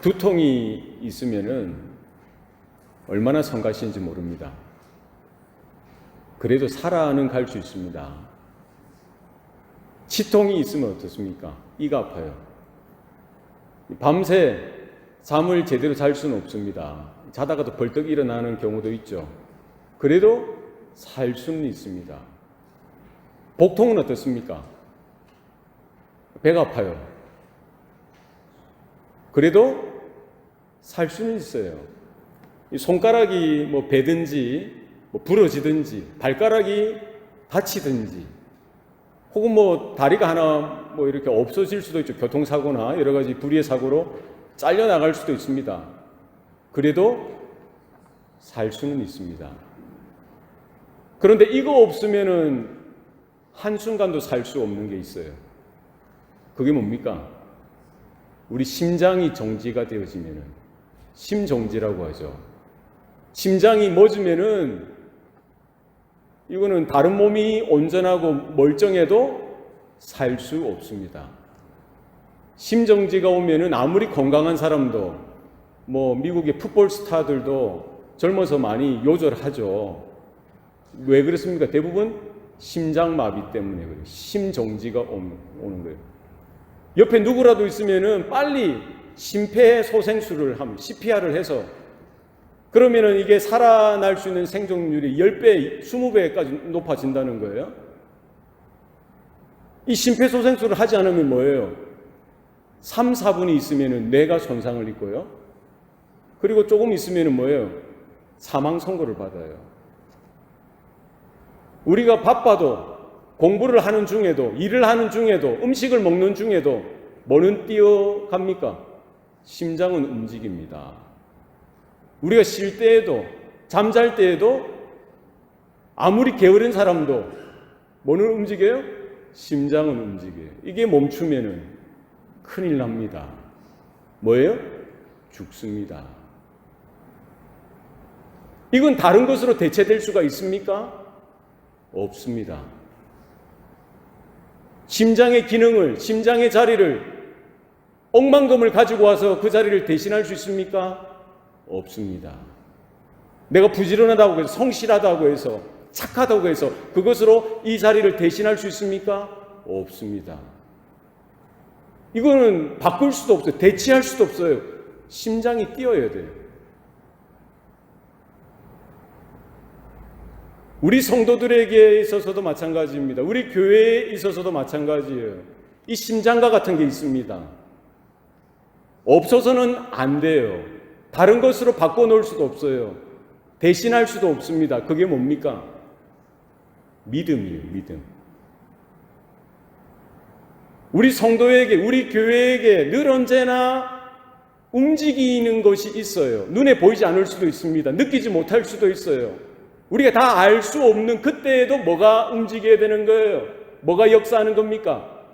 두통이 있으면은 얼마나 성가신지 모릅니다. 그래도 살아는 갈 수 있습니다. 치통이 있으면 어떻습니까? 이가 아파요. 밤새 잠을 제대로 잘 수는 없습니다. 자다가도 벌떡 일어나는 경우도 있죠. 그래도 살 수는 있습니다. 복통은 어떻습니까? 배가 아파요. 그래도 살 수는 있어요. 손가락이 뭐 베든지 뭐 부러지든지 발가락이 다치든지 혹은 뭐 다리가 하나 뭐 이렇게 없어질 수도 있죠. 교통사고나 여러 가지 불의의 사고로 잘려나갈 수도 있습니다. 그래도 살 수는 있습니다. 그런데 이거 없으면은 한순간도 살 수 없는 게 있어요. 그게 뭡니까? 우리 심장이 정지가 되어지면은, 심정지라고 하죠. 심장이 멎으면은 이거는 다른 몸이 온전하고 멀쩡해도 살 수 없습니다. 심정지가 오면은 아무리 건강한 사람도, 뭐 미국의 풋볼 스타들도 젊어서 많이 요절하죠. 왜 그렇습니까? 대부분 심장마비 때문에 그래요. 심정지가 오는 거예요. 옆에 누구라도 있으면은 빨리 심폐소생술을 하면 CPR을 해서, 그러면은 이게 살아날 수 있는 생존율이 10배, 20배까지 높아진다는 거예요. 이 심폐소생술을 하지 않으면 뭐예요? 3, 4분이 있으면은 뇌가 손상을 입고요. 그리고 조금 있으면은 뭐예요? 사망 선고를 받아요. 우리가 바빠도, 공부를 하는 중에도, 일을 하는 중에도, 음식을 먹는 중에도 뭐는 뛰어갑니까? 심장은 움직입니다. 우리가 쉴 때에도, 잠잘 때에도 아무리 게으른 사람도 뭐는 움직여요? 심장은 움직여요. 이게 멈추면은 큰일 납니다. 뭐예요? 죽습니다. 이건 다른 것으로 대체될 수가 있습니까? 없습니다. 심장의 기능을, 심장의 자리를, 억만금을 가지고 와서 그 자리를 대신할 수 있습니까? 없습니다. 내가 부지런하다고 해서, 성실하다고 해서, 착하다고 해서 그것으로 이 자리를 대신할 수 있습니까? 없습니다. 이거는 바꿀 수도 없어요. 대체할 수도 없어요. 심장이 뛰어야 돼요. 우리 성도들에게 있어서도 마찬가지입니다. 우리 교회에 있어서도 마찬가지예요. 이 심장과 같은 게 있습니다. 없어서는 안 돼요. 다른 것으로 바꿔놓을 수도 없어요. 대신할 수도 없습니다. 그게 뭡니까? 믿음이에요. 믿음. 우리 성도에게, 우리 교회에게 늘 언제나 움직이는 것이 있어요. 눈에 보이지 않을 수도 있습니다. 느끼지 못할 수도 있어요. 우리가 다 알 수 없는 그때에도 뭐가 움직여야 되는 거예요? 뭐가 역사하는 겁니까?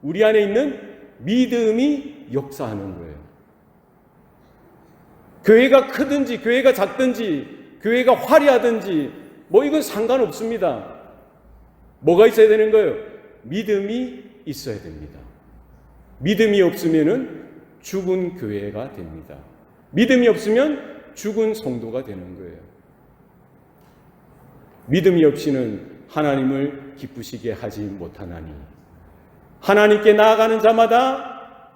우리 안에 있는 믿음이 역사하는 거예요. 교회가 크든지 교회가 작든지 교회가 화려하든지 뭐 이건 상관없습니다. 뭐가 있어야 되는 거예요? 믿음이 있어야 됩니다. 믿음이 없으면은 죽은 교회가 됩니다. 믿음이 없으면 죽은 성도가 되는 거예요. 믿음이 없이는 하나님을 기쁘시게 하지 못하나니 하나님께 나아가는 자마다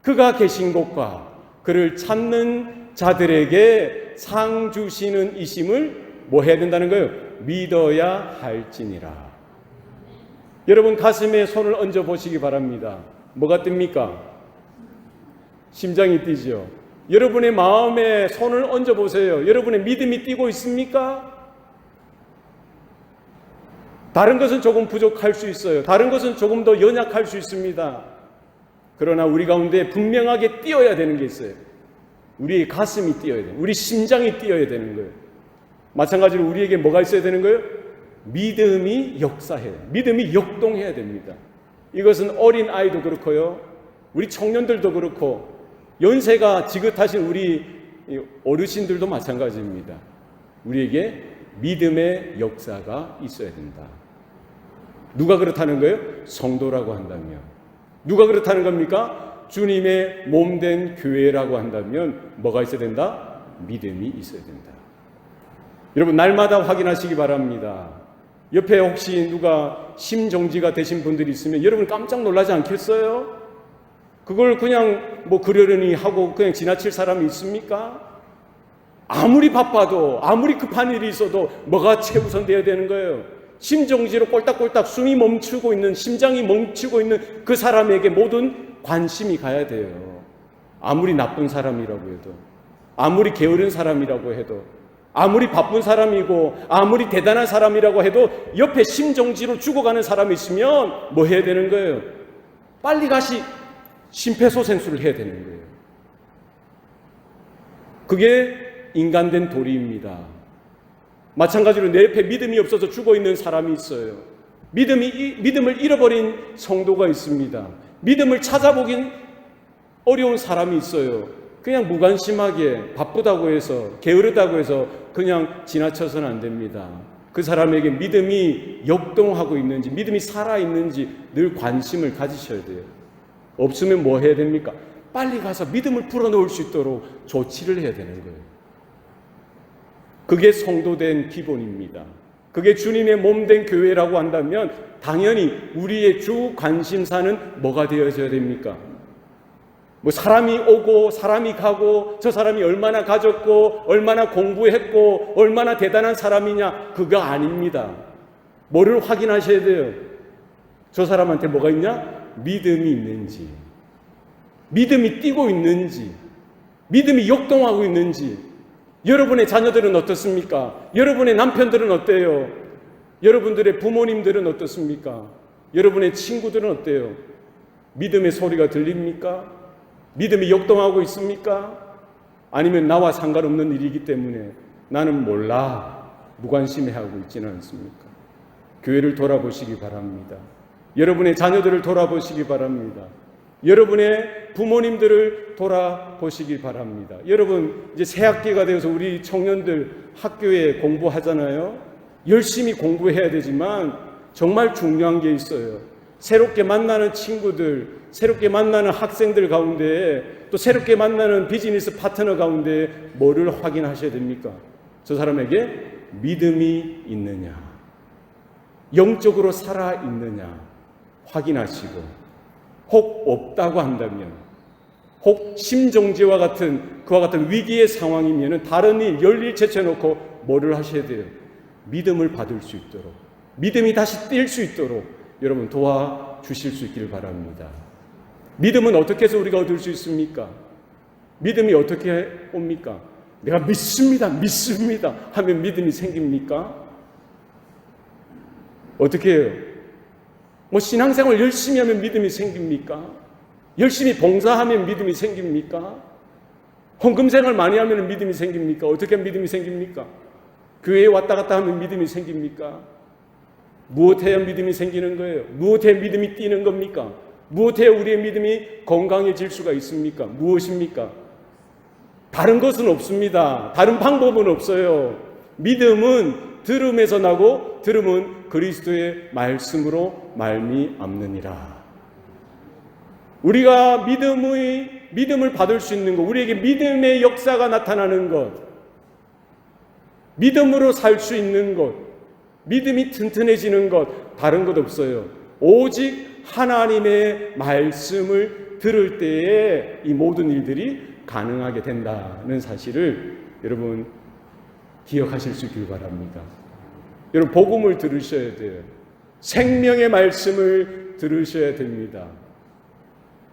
그가 계신 곳과 그를 찾는 자들에게 상 주시는 이심을 뭐 해야 된다는 거예요? 믿어야 할지니라. 여러분 가슴에 손을 얹어 보시기 바랍니다. 뭐가 뜹니까? 심장이 뛰죠. 여러분의 마음에 손을 얹어 보세요. 여러분의 믿음이 뛰고 있습니까? 다른 것은 조금 부족할 수 있어요. 다른 것은 조금 더 연약할 수 있습니다. 그러나 우리 가운데 분명하게 뛰어야 되는 게 있어요. 우리의 가슴이 뛰어야 돼요. 우리 심장이 뛰어야 되는 거예요. 마찬가지로 우리에게 뭐가 있어야 되는 거예요? 믿음이 역사해야 돼요. 믿음이 역동해야 됩니다. 이것은 어린 아이도 그렇고요. 우리 청년들도 그렇고 연세가 지긋하신 우리 어르신들도 마찬가지입니다. 우리에게 믿음의 역사가 있어야 된다. 누가 그렇다는 거예요? 성도라고 한다면. 누가 그렇다는 겁니까? 주님의 몸된 교회라고 한다면 뭐가 있어야 된다? 믿음이 있어야 된다. 여러분, 날마다 확인하시기 바랍니다. 옆에 혹시 누가 심정지가 되신 분들이 있으면 여러분 깜짝 놀라지 않겠어요? 그걸 그냥 뭐 그러려니 하고 그냥 지나칠 사람이 있습니까? 아무리 바빠도, 아무리 급한 일이 있어도 뭐가 최우선되어야 되는 거예요? 심정지로 꼴딱꼴딱 숨이 멈추고 있는, 심장이 멈추고 있는 그 사람에게 모든 관심이 가야 돼요. 아무리 나쁜 사람이라고 해도, 아무리 게으른 사람이라고 해도, 아무리 바쁜 사람이고 아무리 대단한 사람이라고 해도 옆에 심정지로 죽어가는 사람이 있으면 뭐 해야 되는 거예요? 빨리 가시 심폐소생술을 해야 되는 거예요. 그게 인간된 도리입니다. 마찬가지로 내 옆에 믿음이 없어서 죽어있는 사람이 있어요. 믿음을 잃어버린 성도가 있습니다. 믿음을 찾아보긴 어려운 사람이 있어요. 그냥 무관심하게 바쁘다고 해서, 게으르다고 해서 그냥 지나쳐서는 안 됩니다. 그 사람에게 믿음이 역동하고 있는지, 믿음이 살아있는지 늘 관심을 가지셔야 돼요. 없으면 뭐 해야 됩니까? 빨리 가서 믿음을 불어넣을 수 있도록 조치를 해야 되는 거예요. 그게 성도된 기본입니다. 그게 주님의 몸된 교회라고 한다면 당연히 우리의 주 관심사는 뭐가 되어져야 됩니까? 뭐 사람이 오고 사람이 가고 저 사람이 얼마나 가졌고 얼마나 공부했고 얼마나 대단한 사람이냐, 그거 아닙니다. 뭐를 확인하셔야 돼요? 저 사람한테 뭐가 있냐? 믿음이 있는지, 믿음이 뛰고 있는지, 믿음이 역동하고 있는지. 여러분의 자녀들은 어떻습니까? 여러분의 남편들은 어때요? 여러분들의 부모님들은 어떻습니까? 여러분의 친구들은 어때요? 믿음의 소리가 들립니까? 믿음이 역동하고 있습니까? 아니면 나와 상관없는 일이기 때문에 나는 몰라, 무관심해하고 있지는 않습니까? 교회를 돌아보시기 바랍니다. 여러분의 자녀들을 돌아보시기 바랍니다. 여러분의 부모님들을 돌아보시기 바랍니다. 여러분, 이제 새 학기가 되어서 우리 청년들 학교에 공부하잖아요. 열심히 공부해야 되지만 정말 중요한 게 있어요. 새롭게 만나는 친구들, 새롭게 만나는 학생들 가운데, 또 새롭게 만나는 비즈니스 파트너 가운데 뭐를 확인하셔야 됩니까? 저 사람에게 믿음이 있느냐, 영적으로 살아있느냐 확인하시고, 혹 없다고 한다면, 혹 심정지와 같은 그와 같은 위기의 상황이면 다른 일, 열일 제쳐놓고 뭐를 하셔야 돼요? 믿음을 받을 수 있도록, 믿음이 다시 뛸 수 있도록 여러분 도와주실 수 있기를 바랍니다. 믿음은 어떻게 해서 우리가 얻을 수 있습니까? 믿음이 어떻게 옵니까? 내가 믿습니다, 믿습니다 하면 믿음이 생깁니까? 어떻게 해요? 뭐 신앙생활 열심히 하면 믿음이 생깁니까? 열심히 봉사하면 믿음이 생깁니까? 헌금생활 많이 하면 믿음이 생깁니까? 어떻게 하면 믿음이 생깁니까? 교회에 왔다 갔다 하면 믿음이 생깁니까? 무엇해야 믿음이 생기는 거예요? 무엇해 믿음이 뛰는 겁니까? 무엇해 우리의 믿음이 건강해질 수가 있습니까? 무엇입니까? 다른 것은 없습니다. 다른 방법은 없어요. 믿음은 들음에서 나고 들음은 그리스도의 말씀으로 말미암느니라. 우리가 믿음을 받을 수 있는 것, 우리에게 믿음의 역사가 나타나는 것, 믿음으로 살 수 있는 것, 믿음이 튼튼해지는 것, 다른 것 없어요. 오직 하나님의 말씀을 들을 때에 이 모든 일들이 가능하게 된다는 사실을 여러분 기억하실 수 있길 바랍니다. 여러분, 복음을 들으셔야 돼요. 생명의 말씀을 들으셔야 됩니다.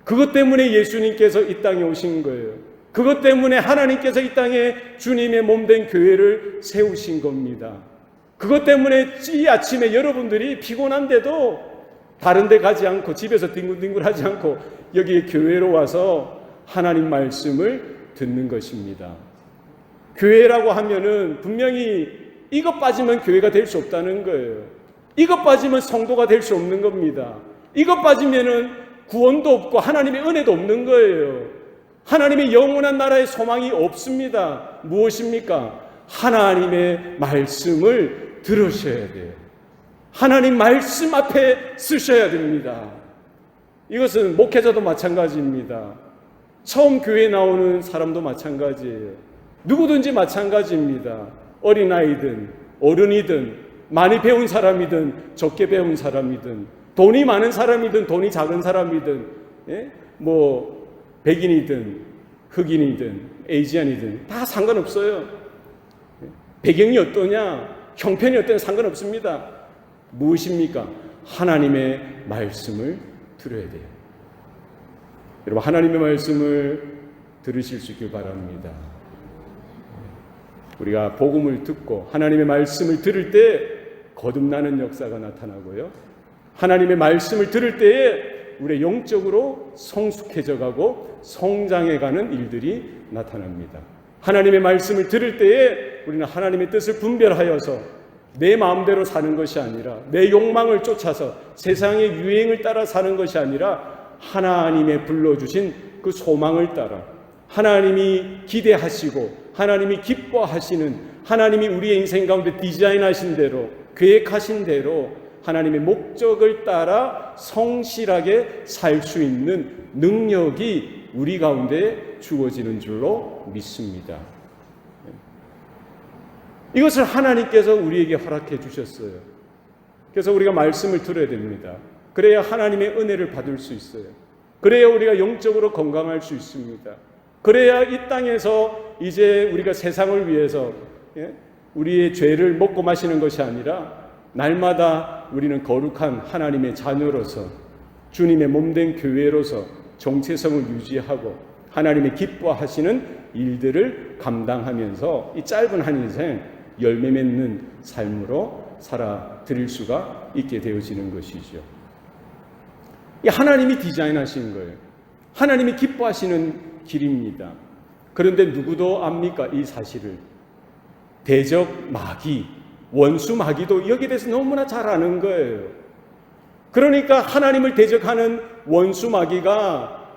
그것 때문에 예수님께서 이 땅에 오신 거예요. 그것 때문에 하나님께서 이 땅에 주님의 몸된 교회를 세우신 겁니다. 그것 때문에 이 아침에 여러분들이 피곤한데도 다른 데 가지 않고 집에서 뒹굴뒹굴 하지 않고 여기 교회로 와서 하나님 말씀을 듣는 것입니다. 교회라고 하면은 분명히 이것 빠지면 교회가 될 수 없다는 거예요. 이것 빠지면 성도가 될 수 없는 겁니다. 이것 빠지면은 구원도 없고 하나님의 은혜도 없는 거예요. 하나님의 영원한 나라의 소망이 없습니다. 무엇입니까? 하나님의 말씀을 들으셔야 돼요. 하나님 말씀 앞에 쓰셔야 됩니다. 이것은 목회자도 마찬가지입니다. 처음 교회에 나오는 사람도 마찬가지예요. 누구든지 마찬가지입니다. 어린아이든 어른이든 많이 배운 사람이든 적게 배운 사람이든 돈이 많은 사람이든 돈이 작은 사람이든 뭐 백인이든 흑인이든 에이지안이든 다 상관없어요. 배경이 어떠냐, 형편이 어떠냐 상관없습니다. 무엇입니까? 하나님의 말씀을 들어야 돼요. 여러분, 하나님의 말씀을 들으실 수 있길 바랍니다. 우리가 복음을 듣고 하나님의 말씀을 들을 때 거듭나는 역사가 나타나고요, 하나님의 말씀을 들을 때에 우리 영적으로 성숙해져 가고 성장해가는 일들이 나타납니다. 하나님의 말씀을 들을 때에 우리는 하나님의 뜻을 분별하여서 내 마음대로 사는 것이 아니라, 내 욕망을 쫓아서 세상의 유행을 따라 사는 것이 아니라 하나님의 불러주신 그 소망을 따라, 하나님이 기대하시고 하나님이 기뻐하시는, 하나님이 우리의 인생 가운데 디자인하신 대로, 계획하신 대로 하나님의 목적을 따라 성실하게 살 수 있는 능력이 우리 가운데 주어지는 줄로 믿습니다. 이것을 하나님께서 우리에게 허락해 주셨어요. 그래서 우리가 말씀을 들어야 됩니다. 그래야 하나님의 은혜를 받을 수 있어요. 그래야 우리가 영적으로 건강할 수 있습니다. 그래야 이 땅에서 이제 우리가 세상을 위해서 우리의 죄를 먹고 마시는 것이 아니라 날마다 우리는 거룩한 하나님의 자녀로서, 주님의 몸된 교회로서 정체성을 유지하고 하나님의 기뻐하시는 일들을 감당하면서 이 짧은 한 인생 열매 맺는 삶으로 살아드릴 수가 있게 되어지는 것이죠. 이 하나님이 디자인하신 거예요. 하나님이 기뻐하시는 길입니다. 그런데 누구도 압니까? 이 사실을. 대적 마귀, 원수 마귀도 여기에 대해서 너무나 잘 아는 거예요. 그러니까 하나님을 대적하는 원수 마귀가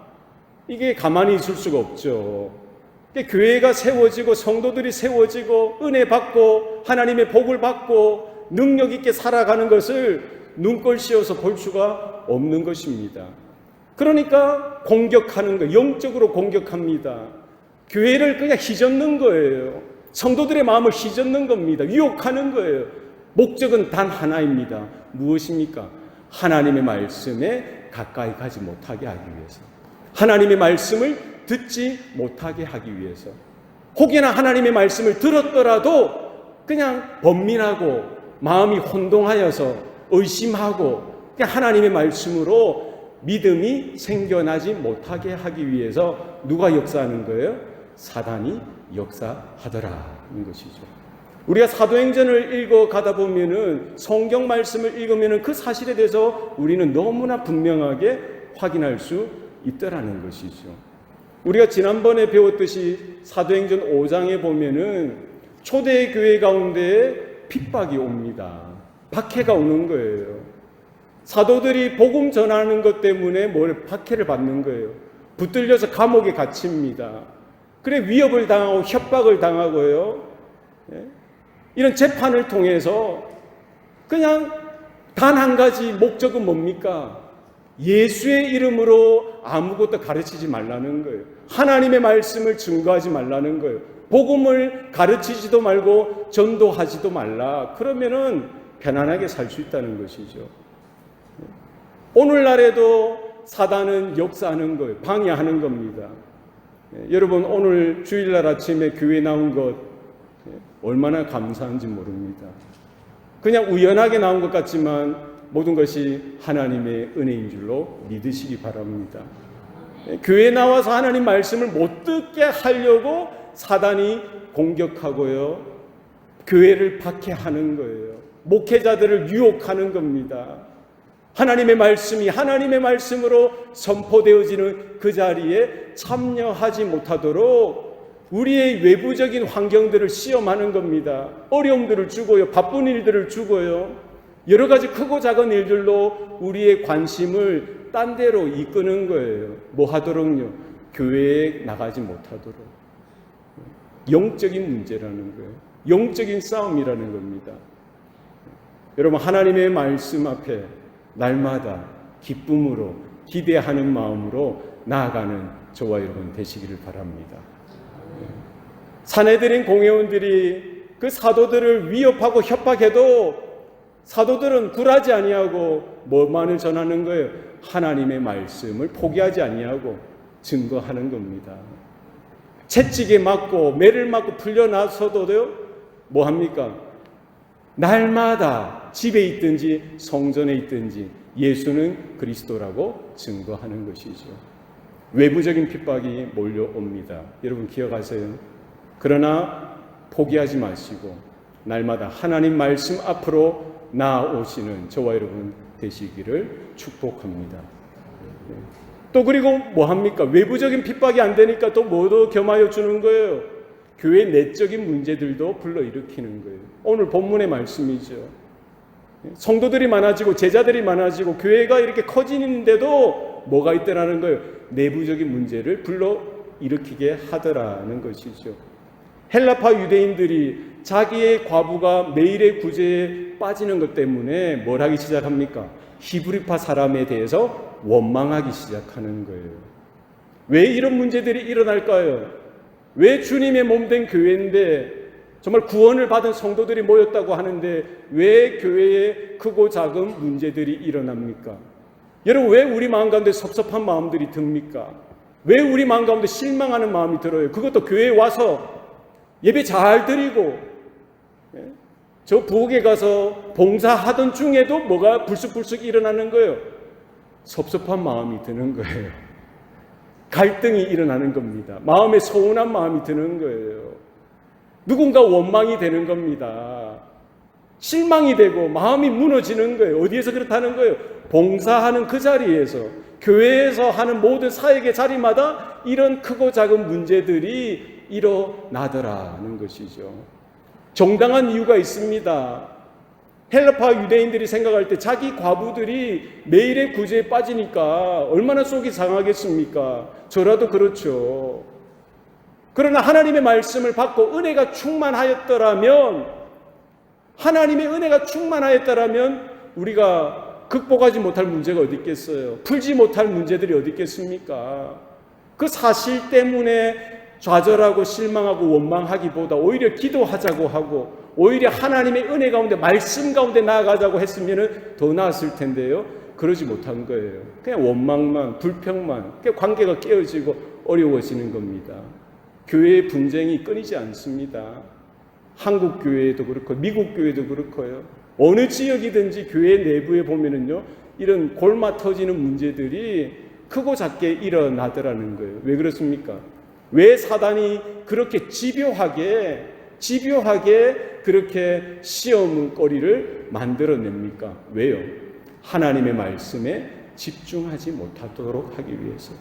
이게 가만히 있을 수가 없죠. 교회가 세워지고 성도들이 세워지고 은혜 받고 하나님의 복을 받고 능력 있게 살아가는 것을 눈꼴 씌워서 볼 수가 없는 것입니다. 그러니까 공격하는 거예요. 영적으로 공격합니다. 교회를 그냥 휘젓는 거예요. 성도들의 마음을 휘젓는 겁니다. 유혹하는 거예요. 목적은 단 하나입니다. 무엇입니까? 하나님의 말씀에 가까이 가지 못하게 하기 위해서, 하나님의 말씀을 듣지 못하게 하기 위해서, 혹여나 하나님의 말씀을 들었더라도 그냥 번민하고 마음이 혼동하여서 의심하고 그냥 하나님의 말씀으로 믿음이 생겨나지 못하게 하기 위해서 누가 역사하는 거예요? 사단이 역사하더라는 것이죠. 우리가 사도행전을 읽어가다 보면은, 성경 말씀을 읽으면은 그 사실에 대해서 우리는 너무나 분명하게 확인할 수 있더라는 것이죠. 우리가 지난번에 배웠듯이 사도행전 5장에 보면은 초대교회 가운데 핍박이 옵니다. 박해가 오는 거예요. 사도들이 복음 전하는 것 때문에 박해를 받는 거예요. 붙들려서 감옥에 갇힙니다. 그래 위협을 당하고 협박을 당하고요. 이런 재판을 통해서 그냥 단 한 가지 목적은 뭡니까? 예수의 이름으로 아무것도 가르치지 말라는 거예요. 하나님의 말씀을 증거하지 말라는 거예요. 복음을 가르치지도 말고 전도하지도 말라. 그러면은 편안하게 살 수 있다는 것이죠. 오늘날에도 사단은 역사하는 거예요. 방해하는 겁니다. 여러분, 오늘 주일날 아침에 교회 나온 것 얼마나 감사한지 모릅니다. 그냥 우연하게 나온 것 같지만 모든 것이 하나님의 은혜인 줄로 믿으시기 바랍니다. 교회에 나와서 하나님 말씀을 못 듣게 하려고 사단이 공격하고요, 교회를 박해하는 거예요. 목회자들을 유혹하는 겁니다. 하나님의 말씀이 하나님의 말씀으로 선포되어지는 그 자리에 참여하지 못하도록 우리의 외부적인 환경들을 시험하는 겁니다. 어려움들을 주고요, 바쁜 일들을 주고요, 여러 가지 크고 작은 일들로 우리의 관심을 딴 데로 이끄는 거예요. 뭐 하도록요? 교회에 나가지 못하도록. 영적인 문제라는 거예요. 영적인 싸움이라는 겁니다. 여러분, 하나님의 말씀 앞에 날마다 기쁨으로 기대하는 마음으로 나아가는 저와 여러분 되시기를 바랍니다. 사내들인 공회원들이 그 사도들을 위협하고 협박해도 사도들은 굴하지 아니하고 뭐만을 전하는 거예요? 하나님의 말씀을 포기하지 아니하고 증거하는 겁니다. 채찍에 맞고 매를 맞고 풀려나서도요, 뭐 합니까? 날마다 집에 있든지 성전에 있든지 예수는 그리스도라고 증거하는 것이죠. 외부적인 핍박이 몰려옵니다. 여러분 기억하세요. 그러나 포기하지 마시고 날마다 하나님 말씀 앞으로 나아오시는 저와 여러분 되시기를 축복합니다. 또 그리고 뭐 합니까? 외부적인 핍박이 안 되니까 또 뭐도 겸하여 주는 거예요. 교회 내적인 문제들도 불러일으키는 거예요. 오늘 본문의 말씀이죠. 성도들이 많아지고 제자들이 많아지고 교회가 이렇게 커지는데도 뭐가 있더라는 거예요? 내부적인 문제를 불러일으키게 하더라는 것이죠. 헬라파 유대인들이 자기의 과부가 매일의 구제에 빠지는 것 때문에 뭘 하기 시작합니까? 히브리파 사람에 대해서 원망하기 시작하는 거예요. 왜 이런 문제들이 일어날까요? 왜 주님의 몸된 교회인데 정말 구원을 받은 성도들이 모였다고 하는데 왜 교회에 크고 작은 문제들이 일어납니까? 여러분 왜 우리 마음 가운데 섭섭한 마음들이 듭니까? 왜 우리 마음 가운데 실망하는 마음이 들어요? 그것도 교회에 와서 예배 잘 드리고 저 부엌에 가서 봉사하던 중에도 뭐가 불쑥불쑥 일어나는 거예요? 섭섭한 마음이 드는 거예요. 갈등이 일어나는 겁니다. 마음에 서운한 마음이 드는 거예요. 누군가 원망이 되는 겁니다. 실망이 되고 마음이 무너지는 거예요. 어디에서 그렇다는 거예요? 봉사하는 그 자리에서, 교회에서 하는 모든 사역의 자리마다 이런 크고 작은 문제들이 일어나더라는 것이죠. 정당한 이유가 있습니다. 헬라파 유대인들이 생각할 때 자기 과부들이 매일의 구제에 빠지니까 얼마나 속이 상하겠습니까? 저라도 그렇죠. 그러나 하나님의 말씀을 받고 은혜가 충만하였더라면, 하나님의 은혜가 충만하였더라면 우리가 극복하지 못할 문제가 어디 있겠어요? 풀지 못할 문제들이 어디 있겠습니까? 그 사실 때문에 좌절하고 실망하고 원망하기보다 오히려 기도하자고 하고 오히려 하나님의 은혜 가운데 말씀 가운데 나아가자고 했으면 더 나았을 텐데요. 그러지 못한 거예요. 그냥 원망만 불평만, 관계가 깨어지고 어려워지는 겁니다. 교회의 분쟁이 끊이지 않습니다. 한국 교회도 그렇고 미국 교회도 그렇고요. 어느 지역이든지 교회 내부에 보면은요, 이런 골마 터지는 문제들이 크고 작게 일어나더라는 거예요. 왜 그렇습니까? 왜 사단이 그렇게 집요하게 그렇게 시험거리를 만들어냅니까? 왜요? 하나님의 말씀에 집중하지 못하도록 하기 위해서.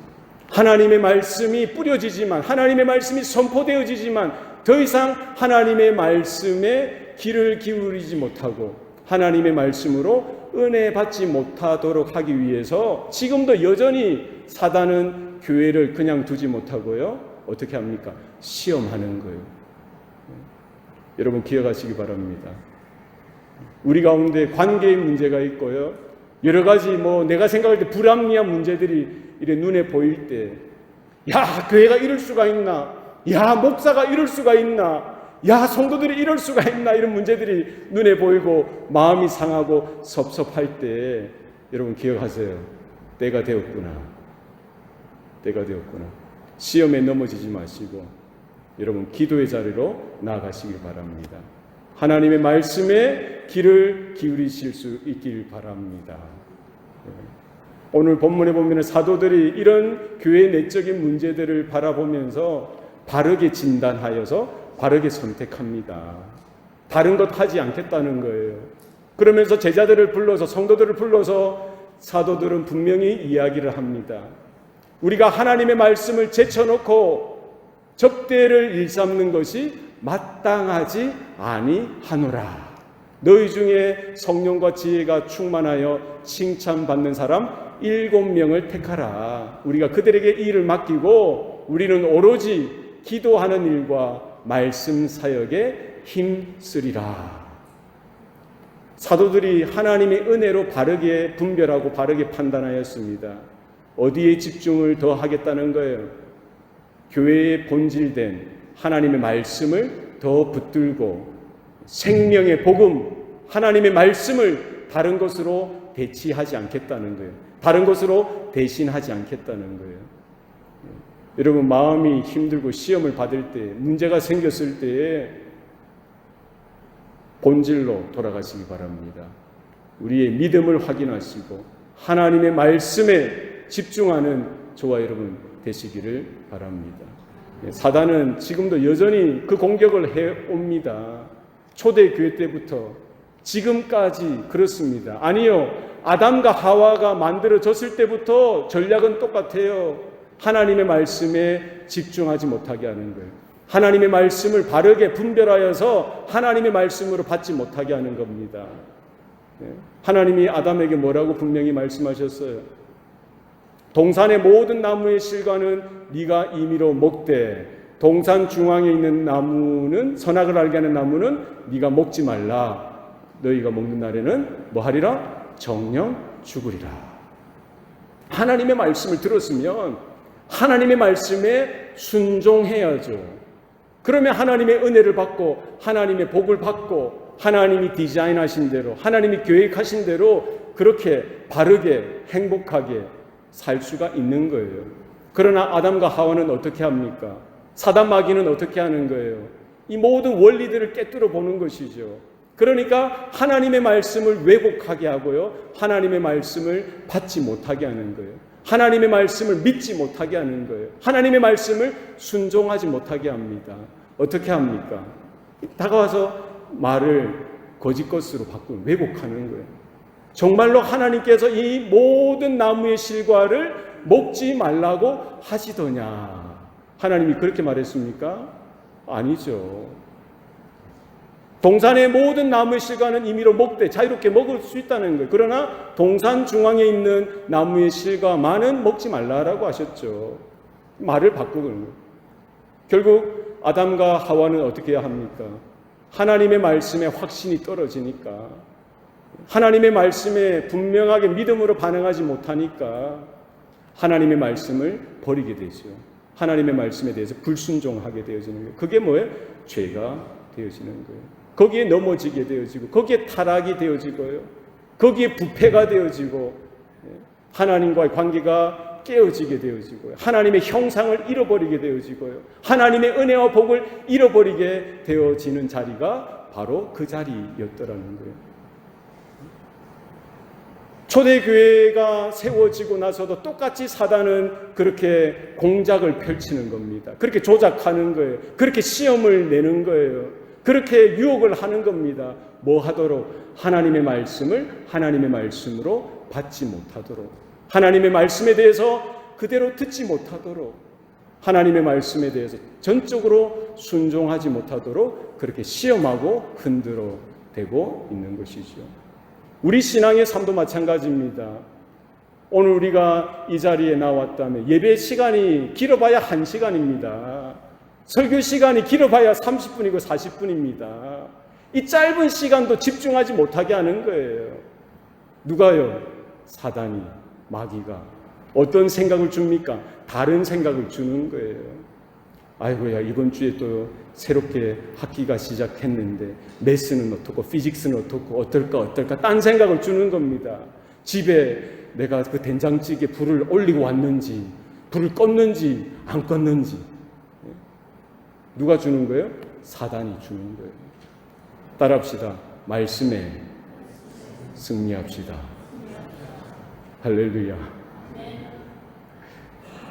하나님의 말씀이 뿌려지지만, 하나님의 말씀이 선포되어지지만 더 이상 하나님의 말씀에 귀를 기울이지 못하고 하나님의 말씀으로 은혜 받지 못하도록 하기 위해서 지금도 여전히 사단은 교회를 그냥 두지 못하고요. 어떻게 합니까? 시험하는 거예요. 여러분 기억하시기 바랍니다. 우리 가운데 관계의 문제가 있고요. 여러 가지 내가 생각할 때 불합리한 문제들이 이래 눈에 보일 때, 야, 교회가 이럴 수가 있나? 야, 목사가 이럴 수가 있나? 야, 성도들이 이럴 수가 있나? 이런 문제들이 눈에 보이고 마음이 상하고 섭섭할 때 여러분 기억하세요. 때가 되었구나. 때가 되었구나. 시험에 넘어지지 마시고 여러분 기도의 자리로 나아가시길 바랍니다. 하나님의 말씀에 귀를 기울이실 수 있길 바랍니다. 오늘 본문에 보면 사도들이 이런 교회의 내적인 문제들을 바라보면서 바르게 진단하여서 바르게 선택합니다. 다른 것 하지 않겠다는 거예요. 그러면서 제자들을 불러서, 성도들을 불러서 사도들은 분명히 이야기를 합니다. 우리가 하나님의 말씀을 제쳐놓고 접대를 일삼는 것이 마땅하지 아니하노라. 너희 중에 성령과 지혜가 충만하여 칭찬받는 사람 7명을 택하라. 우리가 그들에게 이 일을 맡기고 우리는 오로지 기도하는 일과 말씀 사역에 힘쓰리라. 사도들이 하나님의 은혜로 바르게 분별하고 바르게 판단하였습니다. 어디에 집중을 더 하겠다는 거예요? 교회의 본질된 하나님의 말씀을 더 붙들고 생명의 복음, 하나님의 말씀을 다른 것으로 대치하지 않겠다는 거예요. 다른 것으로 대신하지 않겠다는 거예요. 여러분, 마음이 힘들고 시험을 받을 때, 문제가 생겼을 때에 본질로 돌아가시기 바랍니다. 우리의 믿음을 확인하시고 하나님의 말씀에 집중하는 저와 여러분 되시기를 바랍니다. 사단은 지금도 여전히 그 공격을 해옵니다. 초대교회 때부터 지금까지 그렇습니다. 아니요, 아담과 하와가 만들어졌을 때부터 전략은 똑같아요. 하나님의 말씀에 집중하지 못하게 하는 거예요. 하나님의 말씀을 바르게 분별하여서 하나님의 말씀으로 받지 못하게 하는 겁니다. 하나님이 아담에게 뭐라고 분명히 말씀하셨어요? 동산의 모든 나무의 실과는 네가 임의로 먹되 동산 중앙에 있는 나무는, 선악을 알게 하는 나무는 네가 먹지 말라. 너희가 먹는 날에는 뭐 하리라? 정령 죽으리라. 하나님의 말씀을 들었으면 하나님의 말씀에 순종해야죠. 그러면 하나님의 은혜를 받고 하나님의 복을 받고 하나님이 디자인하신 대로, 하나님이 계획하신 대로 그렇게 바르게 행복하게 살 수가 있는 거예요. 그러나 아담과 하와는 어떻게 합니까? 사단 마귀는 어떻게 하는 거예요? 이 모든 원리들을 깨뜨려 보는 것이죠. 그러니까 하나님의 말씀을 왜곡하게 하고요, 하나님의 말씀을 받지 못하게 하는 거예요. 하나님의 말씀을 믿지 못하게 하는 거예요. 하나님의 말씀을 순종하지 못하게 합니다. 어떻게 합니까? 다가와서 말을 거짓 것으로 바꾸는, 왜곡하는 거예요. 정말로 하나님께서 이 모든 나무의 실과를 먹지 말라고 하시더냐? 하나님이 그렇게 말했습니까? 아니죠. 동산의 모든 나무의 실과는 임의로 먹되 자유롭게 먹을 수 있다는 거예요. 그러나 동산 중앙에 있는 나무의 실과만은 먹지 말라라고 하셨죠. 말을 바꾸는 거예요. 결국 아담과 하와는 어떻게 해야 합니까? 하나님의 말씀에 확신이 떨어지니까, 하나님의 말씀에 분명하게 믿음으로 반응하지 못하니까 하나님의 말씀을 버리게 되죠. 하나님의 말씀에 대해서 불순종하게 되어지는 거예요. 그게 뭐예요? 죄가 되어지는 거예요. 거기에 넘어지게 되어지고, 거기에 타락이 되어지고요, 거기에 부패가 되어지고, 하나님과의 관계가 깨어지게 되어지고요, 하나님의 형상을 잃어버리게 되어지고요, 하나님의 은혜와 복을 잃어버리게 되어지는 자리가 바로 그 자리였더라는 거예요. 초대교회가 세워지고 나서도 똑같이 사단은 그렇게 공작을 펼치는 겁니다. 그렇게 조작하는 거예요. 그렇게 시험을 내는 거예요. 그렇게 유혹을 하는 겁니다. 뭐 하도록? 하나님의 말씀을 하나님의 말씀으로 받지 못하도록, 하나님의 말씀에 대해서 그대로 듣지 못하도록, 하나님의 말씀에 대해서 전적으로 순종하지 못하도록 그렇게 시험하고 흔들어 대고 있는 것이죠. 우리 신앙의 삶도 마찬가지입니다. 오늘 우리가 이 자리에 나왔다면 예배 시간이 길어봐야 1시간입니다. 설교 시간이 길어봐야 30분이고 40분입니다. 이 짧은 시간도 집중하지 못하게 하는 거예요. 누가요? 사단이, 마귀가. 어떤 생각을 줍니까? 다른 생각을 주는 거예요. 아이고야, 이번 주에 또 새롭게 학기가 시작했는데 매스는 어떻고 피직스는 어떻고 어떨까 딴 생각을 주는 겁니다. 집에 내가 그 된장찌개 불을 올리고 왔는지, 불을 껐는지 안 껐는지. 누가 주는 거예요? 사단이 주는 거예요. 따라합시다. 말씀에 승리합시다. 할렐루야.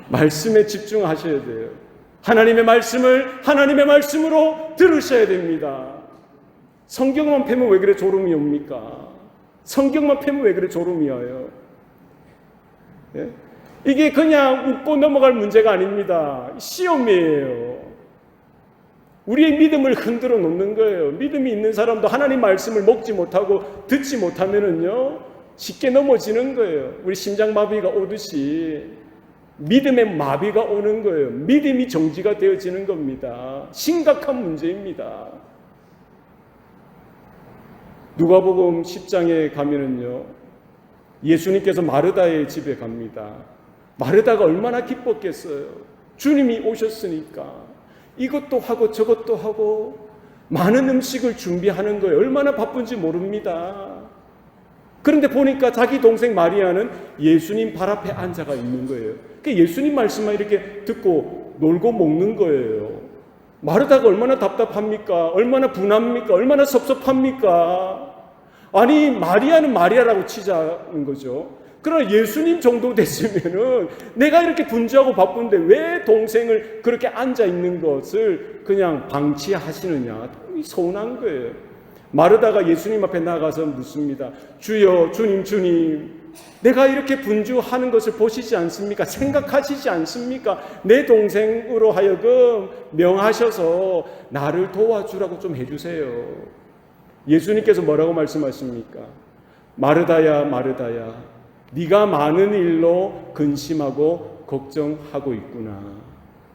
말씀에 집중하셔야 돼요. 하나님의 말씀을 하나님의 말씀으로 들으셔야 됩니다. 성경만 펴면 왜 그래 졸음이 옵니까? 성경만 펴면 왜 그래 졸음이 와요? 예? 이게 그냥 웃고 넘어갈 문제가 아닙니다. 시험이에요. 우리의 믿음을 흔들어 놓는 거예요. 믿음이 있는 사람도 하나님 말씀을 먹지 못하고 듣지 못하면은요, 쉽게 넘어지는 거예요. 우리 심장마비가 오듯이 믿음의 마비가 오는 거예요. 믿음이 정지가 되어지는 겁니다. 심각한 문제입니다. 누가복음 10장에 가면은요, 예수님께서 마르다의 집에 갑니다. 마르다가 얼마나 기뻤겠어요. 주님이 오셨으니까 이것도 하고 저것도 하고 많은 음식을 준비하는 거예요. 얼마나 바쁜지 모릅니다. 그런데 보니까 자기 동생 마리아는 예수님 발 앞에 앉아가 있는 거예요. 예수님 말씀만 이렇게 듣고 놀고 먹는 거예요. 마르다가 얼마나 답답합니까? 얼마나 분합니까? 얼마나 섭섭합니까? 아니, 마리아는 마리아라고 치자는 거죠. 그러나 예수님 정도 됐으면은 내가 이렇게 분주하고 바쁜데 왜 동생을 그렇게 앉아 있는 것을 그냥 방치하시느냐? 서운한 거예요. 마르다가 예수님 앞에 나가서 묻습니다. 주여, 주님, 내가 이렇게 분주하는 것을 보시지 않습니까? 생각하시지 않습니까? 내 동생으로 하여금 명하셔서 나를 도와주라고 좀 해주세요. 예수님께서 뭐라고 말씀하십니까? 마르다야, 마르다야, 네가 많은 일로 근심하고 걱정하고 있구나.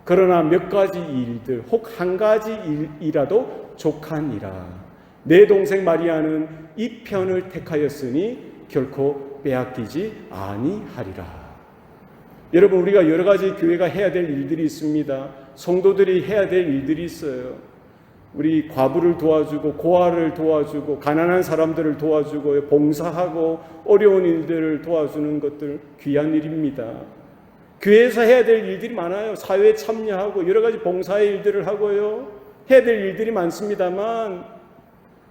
그러나 몇 가지 일들, 혹 한 가지 일이라도 족하니라. 내 동생 마리아는 이 편을 택하였으니 결코 빼앗기지 아니하리라. 여러분, 우리가 여러 가지 교회가 해야 될 일들이 있습니다. 성도들이 해야 될 일들이 있어요. 우리 과부를 도와주고 고아를 도와주고 가난한 사람들을 도와주고 봉사하고 어려운 일들을 도와주는 것들 귀한 일입니다. 교회에서 해야 될 일들이 많아요. 사회에 참여하고 여러 가지 봉사의 일들을 하고요. 해야 될 일들이 많습니다만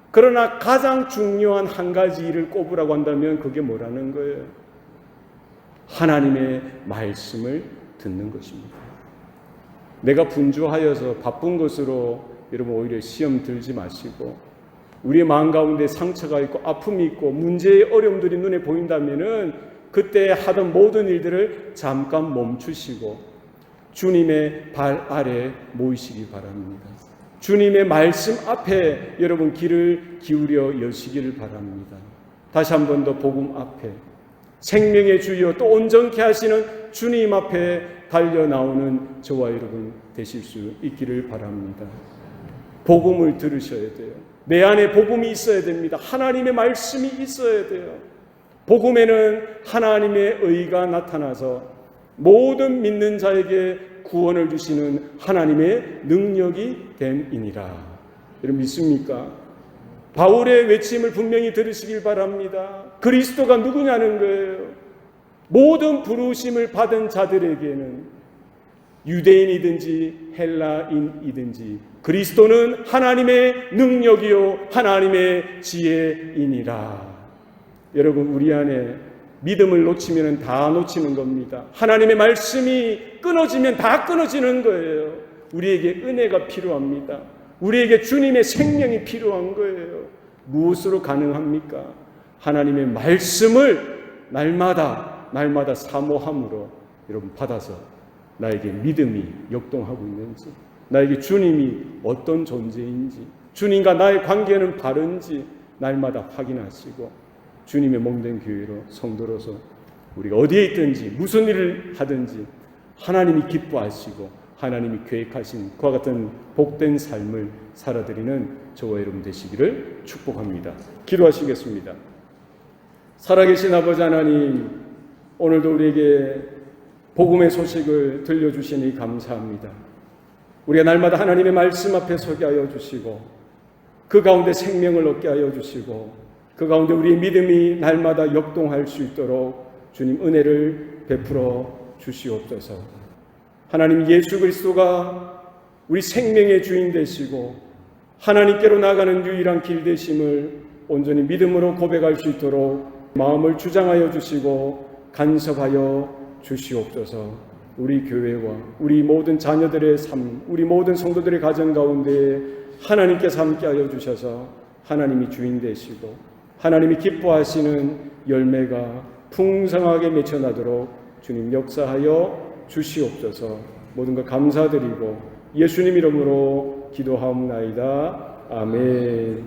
그러나 가장 중요한 한 가지 일을 꼽으라고 한다면 그게 뭐라는 거예요? 하나님의 말씀을 듣는 것입니다. 내가 분주하여서 바쁜 것으로 여러분 오히려 시험 들지 마시고 우리의 마음 가운데 상처가 있고 아픔이 있고 문제의 어려움들이 눈에 보인다면은 그때 하던 모든 일들을 잠깐 멈추시고 주님의 발 아래 모이시기 바랍니다. 주님의 말씀 앞에 여러분 귀를 기울여 여시기를 바랍니다. 다시 한 번 더 복음 앞에 생명의 주여 또 온전케 하시는 주님 앞에 달려 나오는 저와 여러분 되실 수 있기를 바랍니다. 복음을 들으셔야 돼요. 내 안에 복음이 있어야 됩니다. 하나님의 말씀이 있어야 돼요. 복음에는 하나님의 의가 나타나서 모든 믿는 자에게 구원을 주시는 하나님의 능력이 됨이니라. 여러분 믿습니까? 바울의 외침을 분명히 들으시길 바랍니다. 그리스도가 누구냐는 거예요. 모든 부르심을 받은 자들에게는 유대인이든지 헬라인이든지 그리스도는 하나님의 능력이요 하나님의 지혜이니라. 여러분 우리 안에 믿음을 놓치면 다 놓치는 겁니다. 하나님의 말씀이 끊어지면 다 끊어지는 거예요. 우리에게 은혜가 필요합니다. 우리에게 주님의 생명이 필요한 거예요. 무엇으로 가능합니까? 하나님의 말씀을 날마다 사모함으로 여러분 받아서 나에게 믿음이 역동하고 있는지, 나에게 주님이 어떤 존재인지, 주님과 나의 관계는 바른지 날마다 확인하시고 주님의 몸된 교회로 성도로서 우리가 어디에 있든지 무슨 일을 하든지 하나님이 기뻐하시고 하나님이 계획하신 그와 같은 복된 삶을 살아드리는 저와 여러분 되시기를 축복합니다. 기도하시겠습니다. 살아계신 아버지 하나님, 오늘도 우리에게 복음의 소식을 들려주시니 감사합니다. 우리가 날마다 하나님의 말씀 앞에 서게 하여 주시고 그 가운데 생명을 얻게 하여 주시고 그 가운데 우리의 믿음이 날마다 역동할 수 있도록 주님 은혜를 베풀어 주시옵소서. 하나님 예수 그리스도가 우리 생명의 주인 되시고 하나님께로 나가는 유일한 길 되심을 온전히 믿음으로 고백할 수 있도록 마음을 주장하여 주시고 간섭하여 주시옵소서. 우리 교회와 우리 모든 자녀들의 삶, 우리 모든 성도들의 가정 가운데 하나님께서 함께하여 주셔서 하나님이 주인 되시고 하나님이 기뻐하시는 열매가 풍성하게 맺혀나도록 주님 역사하여 주시옵소서. 모든 것 감사드리고 예수님 이름으로 기도하옵나이다. 아멘.